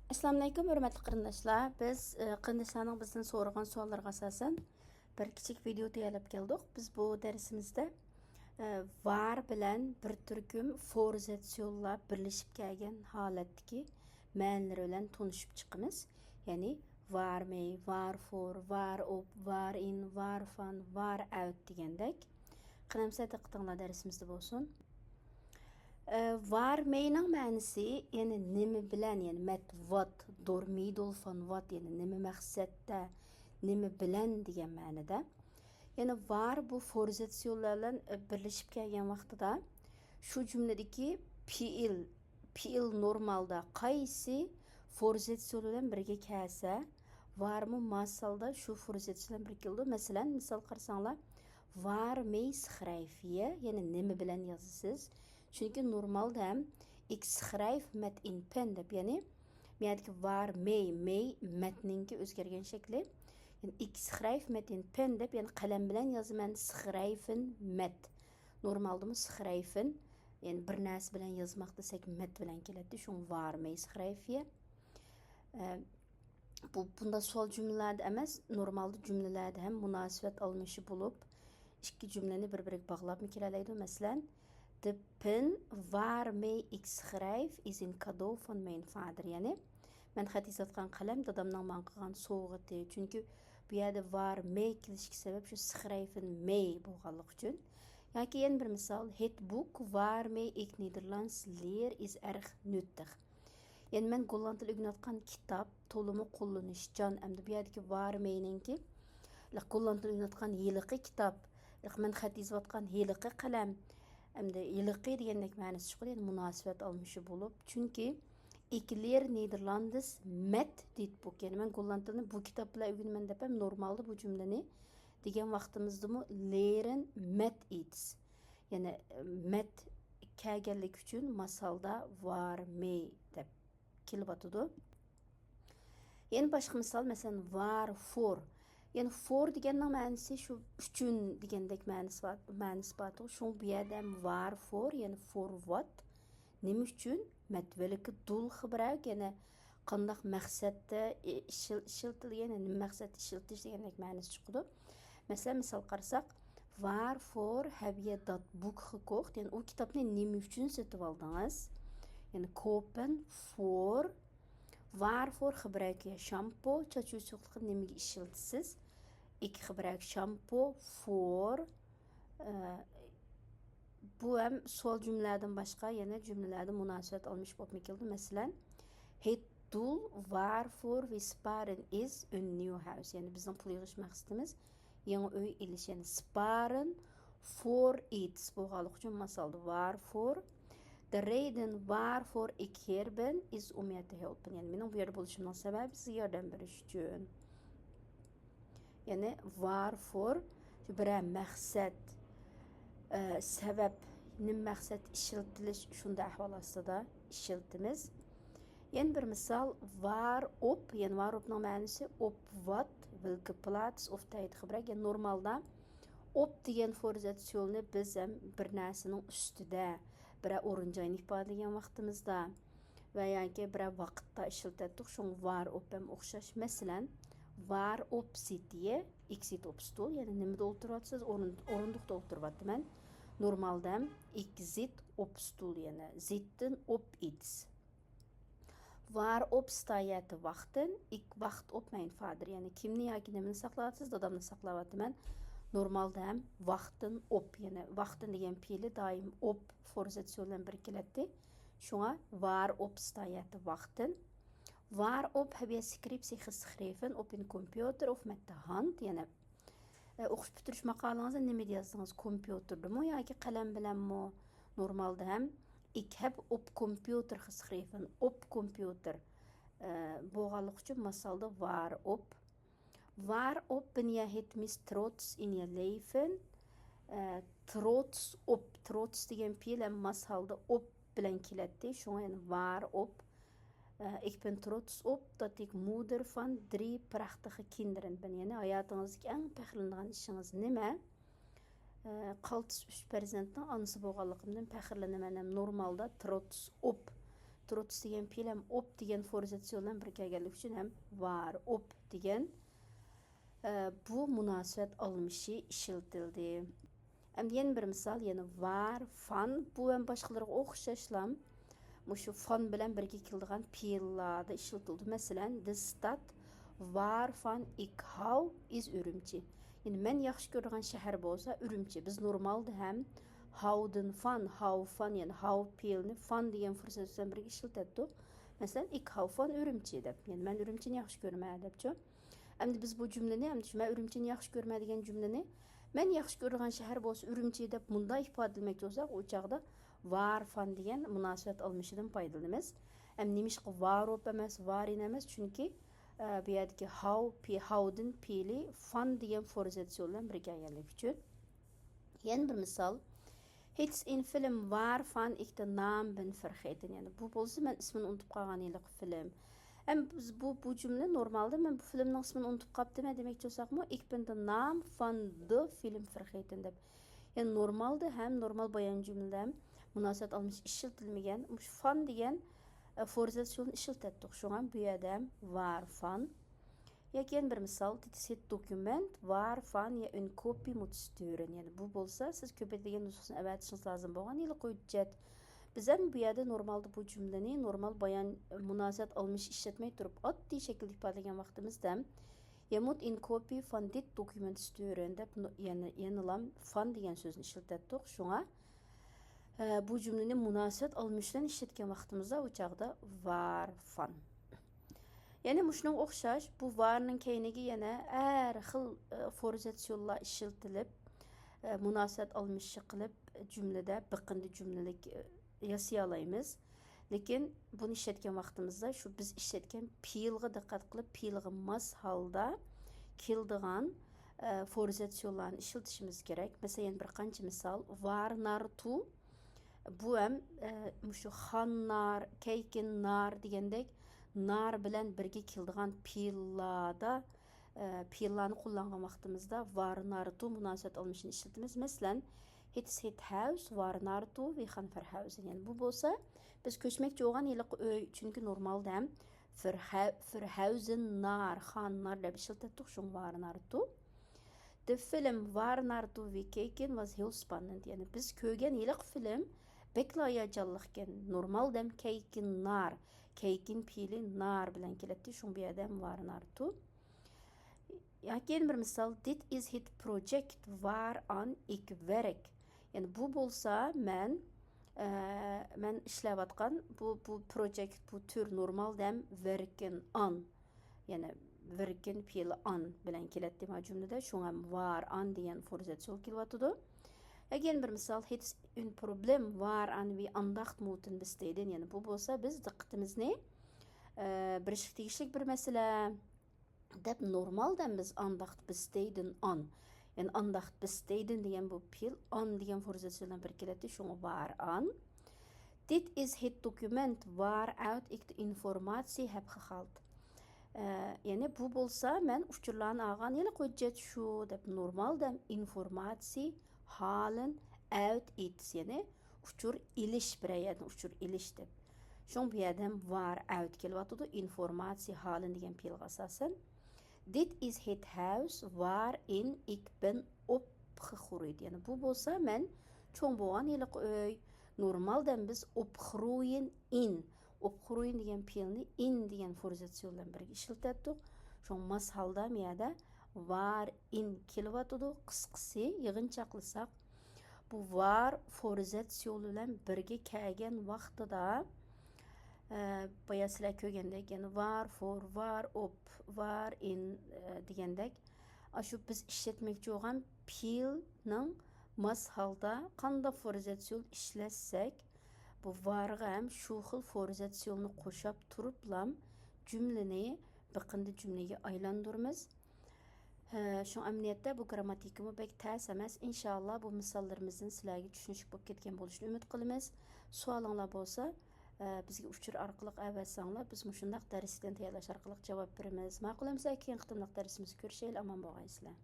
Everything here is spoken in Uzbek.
Assalamu alaykum, hurmatli qarindoshlar. Biz qarindoshlarning bizdan so'ragan savollariga asosan bir kichik video tayyorlab keldik. Biz bu darsimizda var bilan bir turkum forzatsiyonlar birlashib kelgan holatdagi ma'nolari bilan tanishib chiqamiz. Ya'ni var may, var for, var up, var in, var fun, var out degandek. Qanamsa diqqatinglar darsimizda bo'lsin. Var meyning ma'nisi yani nima bilan yani met what dormidol von what yani nima maqsadda nima bilan degan ma'noda. Yani var bu forzatsiyonlar bilan birlashib kelgan vaqtida shu jumladagi fiil normalda qaysi forzatsiyon bilan birga kelsa varmi masalda shu forzatsiyon bilan birga keldi. Masalan, misol qarasanglar var mey schrijfiye yani nima bilan yozasiz? Çünkü normalde hem x schrijf met in pen deb yani meyadaki var may metninki özgergen şekli yani x schrijf met in pen deb yani kalem bilen yazımen schrijfen met normalde mı schrijfen yani bir nas bilen yazmak desek met bilen keledi şun var may schrijfiye bunda sol cümlelerde emas normalde cümlelerde hem münasebet almışı bulup iki cümleni birbirine bağlap mı kiraleydi mesela de pen waarmee ik schrijf is een cadeau van mijn vader. Yani men gaat izatgan kalem dadamdan man qilgan sovg'ati. Chunki bu yerda waarmee kelishki sabab shu schrijven mee bo'lganligi uchun. Yoki yana bir misol, het boek waarmee ik Nederlands leer is erg nuttig. Yani men Golland tili o'rganayotgan kitob to'limi qo'llanishchan. Endi bu yerdagi waarmeeningki Golland tili o'rganayotgan yiliqi kitob, men xat yozayotgan yiliqi qalam Hem yılıqı degandek ma'nosi chiqadi, yani munosabat almishi bo'lib. Chunki ikkiler Nederlandes met dit book. Yani men Golland tilini bu kitob bilan o'rganaman deb ham normalda bu jumlani degan vaqtimizdami leren met iets. Yani met kelganlik uchun masalda var may deb kelyotidi. Yani boshqa misol, masalan, var for. Yani for deganning ma'nosi shu uchun degandek ma'nosi bor. Shu bu yerda var for, yani for what? Nima uchun? Matveliki dul xibrak, yani qandaq maqsadda ishiltilgan, yani nima maqsadda ishiltish degandek ma'nosi chiqadi. Masalan, misol qarasak, waarvoor heb je dat boek gekocht? Yani o kitobni nima uchun sotib oldingiz? Yani kopen voor. Waarvoor gebruik je shampoo? Chachusuqliqni nimaga ishiltisiz? Ik gebruik shampoo voor bu ham sol jumlalardan boshqa yana jumlalarda munosabat olmish bo'lib keldi. Masalan, het doel waarvoor we sparen is een nieuw huis. Yani bizning pul yig'ish maqsadimiz yangi uy ilish, yani sparen voor iets bo'lganligi uchun masalda waarvoor. De reden waarvoor ik hier ben is om je te helpen. Yani mening bu yerda bo'lishimning sababi sizga yordam berish uchun. Yani waarvoor bir maqsad sabab nim maqsad ishiltilish shunda ahvol ostida ishiltimiz. Yani bir misal waarop, yani waaropning ma'nosi op wat, welke plaats of tijd gebruik. Yani normalda op degan forzatsiyonni biz ham bir narsaning ustida bir o'rin-joyni ifodalagan vaqtimizda va yoki bir vaqtda ishlatdik. Shun var op ham o'xshash. Masalan, var op zit je? Ik zit op stoel. Yani nimada o'tiryapsiz? O'rindiqda o'tiryapman. Normalda ik zit op stoel, yani zitten op iets. Waarop sta je te wachten? Ik wacht op mijn vader. Yani kimni yoki nimani saqlayapsiz? Dadamni saqlayapman. Normalda ham wachten op, yani wachten degan fe'li doim op forzatsiyon bilan bir keladi. Shunga waarop sta je te wachten? Waarop heb je scriptie geschreven? Op een computer of met de hand? Yani o'qish bitirish maqolangizni nimada yozdingiz? Kompyuterdami yoki qalam bilanmi? Normalda ham ik heb op computer geschreven. Op computer bo'lganligi uchun masalda waarop. Waarop ben je het meest trots in je leven? Trots op. Trots degan fe'l ham masalda op bilan keladi. Shunga yani waarop. Ik ben trots op dat ik moeder van 3 prachtige kinderen ben. Yani hayotingizdagi eng faxrlanadigan ishingiz nima? Qaltis 3 farzandning onasi bo'lganligimdan faxrlanaman. Normalda trots op trotz degan fe'l ham op degan forzatsiyon bilan bir kelganligi uchun ham var, op degan bu munosabat almishi ishlatildi. Endi yana bir misol, yana var, fan, bu ham boshqalarga o'xshashlam. Mushu fan bilan birga keladigan fe'llarda ishlatildi. Masalan, die Stadt war van ik hou is Urumchi. Yani men yaxshi ko'rgan shahar bo'lsa Urumchi. Biz normalda ham howdan fan yani how fe'lni fan degan fursat bilan birga ishlatatdik. Masalan, ik hou van Urumchi deb. Yani men Urumchini yaxshi ko'raman debchi. Endi biz bu jumlani, endi men Urumchini yaxshi ko'raman degan jumlani men yaxshi ko'rgan shahar bo'lsa Urumchi deb bunday ifodalamoqchi bo'lsak, o chaqda var fan degan munosabat almishidan foydalanamiz. Ham nimishqa var op emas, varin emas, chunki bu yerdagi howdan fe'li fan degan forzatsiyon bilan birga kelganligi uchun. Yana bir misol, Hits in film waarvan ik de naam ben vergeten. Yani bu bo'lsa men ismini unutib qolganlik film. Hem bu cümle normalde men bu filmning ismini unutib qolibdim demoqchi bo'lsakmi, ik ben de naam van de film vergeten deb. Yani normalde hem normal bayan cümlede hem munosabat almış ishlatilmagan van degan forzatsiyon ishlatdik. Shunga bu yerda ham waarvan. Yana bir misol, dit is het dokument waarvan je een kopie moet sturen. Yani bu bo'lsa, siz ko'paytirgan nusxasini avatishingiz lozim bo'lgan yili hujjat. Biz ham bu yerda normalda bu jumlani normal bayon munosabat almish ishlatmay turib, oddiy shaklda ifodalagan vaqtimizda je moet een kopie van dit dokument sturen deb yana van degan so'zni ishlatdik. Shunga bu jumlani munosabat almishdan ishlatgan vaqtimizda u chaqda waarvan. Yani muşunun o'xshash bu varning keyniga yana har xil forzatsiyonlar ishlatilib, munosabat almishi qilib jumlada biqindi jumlalik yasay olamiz. Lekin buni ishlatgan vaqtimizda shu biz ishlatgan fe'lga diqqat qilib, fe'lga mos holda keladigan forzatsiyonlarni ishlatishimiz kerak. Masalan, bir qancha misol, var nar tu, bu ham shu xannar, keykinnar degandek nar bilan birga keladigan fe'llarda fe'llarni qo'llangan vaqtimizda var nar tu munosabat almishini ishlatamiz. Masalan, het huis var nar tu we gaan verhuizen. Yani bu bo'lsa biz ko'chmoqchi bo'lgan yiliq uy, chunki normalda ham verhuizen naar, gaan naar deb ishlatdik. Shun var nar tu. De film var nar tu we keken was heel spannend. Yani biz ko'rgan yiliq film bekla hayajonliken. Normalda ham keken naar, keken fe'li naar bilan keladi. Shun bu yerda ham var nar tu. Yana bir misol, dit is het project waaraan ik werk. Yani bu bo'lsa men ishlayotgan bu project, bu tür normalda ham werken an. Yani werken fe'li an bilan keladi bu jumlada. Shunga var an degan forzatsiyon kelyotdi. Again bir misol, het is een probleem waaraan we aandacht moeten besteden. Yani bu bo'lsa biz diqqatimizni bir tegishlik bir masala deb normaldan biz aandacht besteden an. Yani aandacht besteden degan bu fe'l an degan forzatsiyon bir keladi. Shunga waar aan. Dit is het document waaruit ik de informatie heb gehaald. Yani bu bo'lsa men uchurlarni olgan yili hujjat shu deb normaldan informatie halen uit iets. Yani uchur ilish birayatni uchur ilish deb. Shun bu yerda ham waaruit kelyotdi. Informatie halen degan fe'lga asosan. Dit is het huis waarin ik ben opgegroeid. Yani bu bo'lsa men cho'ng bo'lgan yiliq uy. Normaldan biz opgroeien in. Opgroeien degan fe'lni in degan forzatsiyon bilan birga ishlatdik. Shun mas holda bu yerda var in kelyotdi. Qisqasi yig'inchoqlasak, bu var forzatsiyon bilan birga kelgan vaqtida boya sizlar ko'rgandek, yani var for, var op, var in degandek, shu biz ishlatmoqchi bo'lgan fe'lning mas holda qanday forzatsiyon ishlatsak, bu varga ham shu xil forzatsiyonni qo'shib turiblam jumlani biqindi jumlaga aylantiramiz. Shu amaliyotda bu grammatikami bek tas emas. Inshaalloh bu misollarimizdan sizlarga tushunishli bo'lib ketgan bo'lishini umid qilamiz. Savolinglar bo'lsa, bizga uchur orqali avatsanglar, biz shundaq darsdan tayyorlash orqali javob beramiz. Ma'qul bo'lsa, keyin qitimliq darsimizda ko'rishaylik. Omon bo'lgaysizlar.